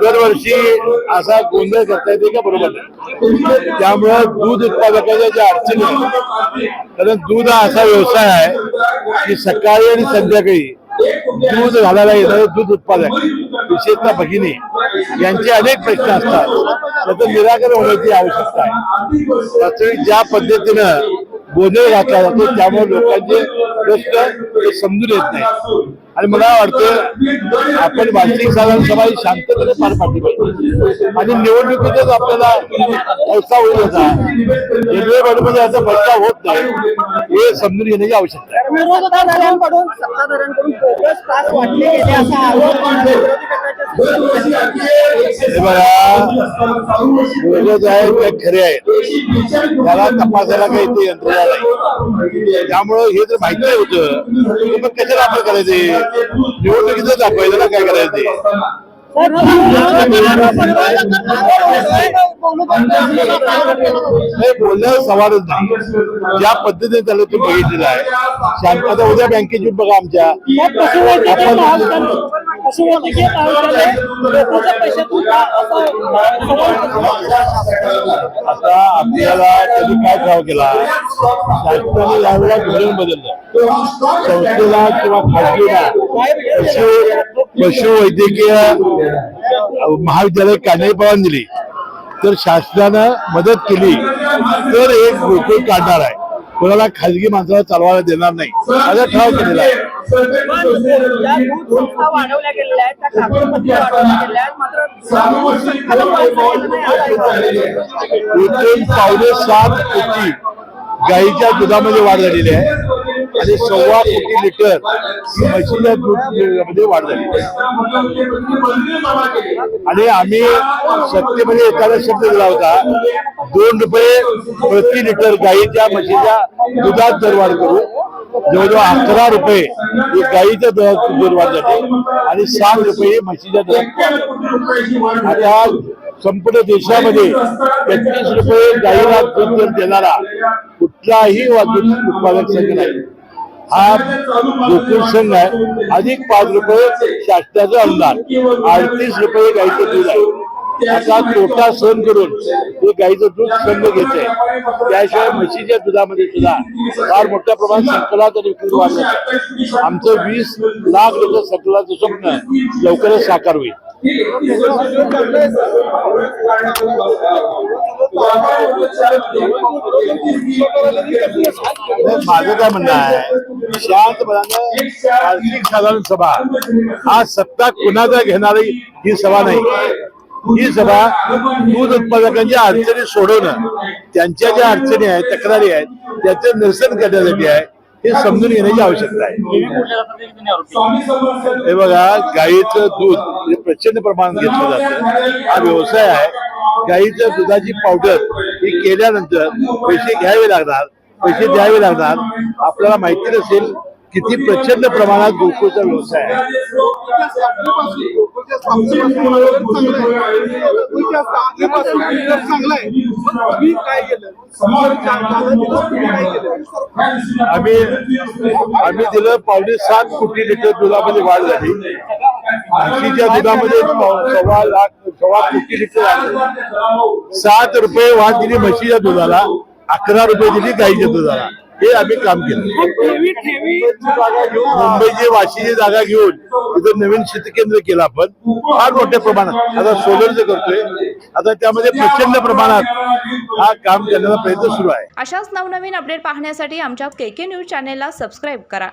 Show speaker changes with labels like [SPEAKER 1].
[SPEAKER 1] दरवर्षी असा गोंधळ करता येते का? बरोबर नाही. त्यामुळे दूध उत्पादकाच्या ज्या अडचणी आहेत, कारण दूध हा असा व्यवसाय आहे की सकाळी आणि संध्याकाळी दूध घालायला येणारे दूध उत्पादक, विशेषतः भगिनी, यांचे अनेक प्रश्न असतात. त्याचं निराकरण होण्याची आवश्यकता आहे. वास्तविक ज्या पद्धतीनं गोंधळ घातला जातो त्यामुळे लोकांचे प्रश्न समजून येत नाही. आणि मला वाटतं आपण वार्षिक साधारण सभा ही शांततेने पार पाडली पाहिजे आणि निवडणुकीतच आपल्याला पैसा होईल याचा रेल्वे बोर्डमध्ये याचा पैसा होत नाही हे समजून घेण्याची आवश्यकता आहे.
[SPEAKER 2] विरोधकांकडून सत्ताधाऱ्यांकडून बोगस पास वाटले गेले असा आरोप
[SPEAKER 1] बोगस आहे ते खरे आहेत, त्याला तपासायला काही ते यंत्रणा नाही. त्यामुळं हे जर माहिती होतं मग कशाला आपण करायचे? निवडणुकीच दाखवायचं ना, काय करायचं? बोलण्यावर सवालच नाही. ज्या पद्धतीने त्याला तुम्ही बघितलेला आहे शांतता. उद्या बँकेची बघा आमच्या आता आपल्याला त्यांनी काय ठाव केला, शासनाने यावेळेला धोरण बदललं. संस्थेला किंवा खाजगीला पशुवैद्यकीय महाविद्यालय काढण्याची परवानगी दिली तर शासनानं मदत केली तर एक गोकुळ काढणार आहे. कोणाला खाजगी माणसाला चालवायला देणार नाही असा ठराव केलेला आहे. एकूण 7.25 कोटी गाईच्या दुधामध्ये वाढ झालेली आहे आणि 1.25 कोटी लिटर म्हशीच्या दूधामध्ये वाढ झालेली आहे. आणि आम्ही सत्तेमध्ये एखादा शब्द दिला होता, 2 रुपये प्रति लिटर गाईच्या म्हशीच्या दुधात दरवाढ करू. जवळजवळ 11 रुपये ही गाईच्या दुधात दरवाढ झाली आणि 7 रुपये म्हशीच्या दुधात. आता संपूर्ण देशामध्ये 35 रुपये गाईला दूध देणारा कुठलाही दूध उत्पादक संघ नाही. हा गोकुळ संघ आहे. अधिक 5 रुपये शासनाचं अनुदान, 38 रुपये गाईचं दूध आहे. असा तोटा सहन करून ते गाईचं दूध संघ घेत आहे. त्याशिवाय म्हशीच्या दुधामध्ये सुद्धा फार मोठ्या प्रमाणात संकलात आणि विक्री वाढलं. आमचं 20 लाख लिटर संकलाचं स्वप्न लवकरच साकार होईल. माझं काय म्हणणं आहे, शांतपणानं वार्षिक साधारण सभा हा सत्ता कुणाचा घेणारी ही सभा नाही. ही सभा दूध उत्पादकांच्या अडचणी सोडवणं, त्यांच्या ज्या अडचणी आहेत, तक्रारी आहेत, त्याचं निरसन करण्यासाठी आहे. हे समजून घेण्याची आवश्यकता आहे. हे बघा, गाईचं दूध हे प्रचंड प्रमाणात घेतलं जातं. हा व्यवसाय आहे. गाईच्या दुधाची पावडर ही केल्यानंतर पैसे घ्यावे लागणार, पैसे द्यावे लागणार. आपल्याला माहिती नसेल किती प्रचंड प्रमाणात गोकुळचा व्यवसाय आहे. आम्ही दिलं 7.25 कोटी लिटर दुधामध्ये वाढ झाली. म्हशीच्या दुधामध्ये 1.25 कोटी लिटर आले. 7 रुपये वाढ दिली म्हशीच्या दुधाला, 11 रुपये दिली गाईच्या दुधाला. हे आम्ही काम केलं. मुंबईची वाशीची जागा घेऊन तिथं नवीन शेतकेंद्र केलं आपण फार मोठ्या प्रमाणात. आता सोलरचं करतोय. आता त्यामध्ये प्रचंड प्रमाणात हा काम करण्याचा प्रयत्न सुरू आहे.
[SPEAKER 3] अशाच नवनवीन अपडेट पाहण्यासाठी आमच्या KK न्यूज चॅनेलला सबस्क्राईब करा.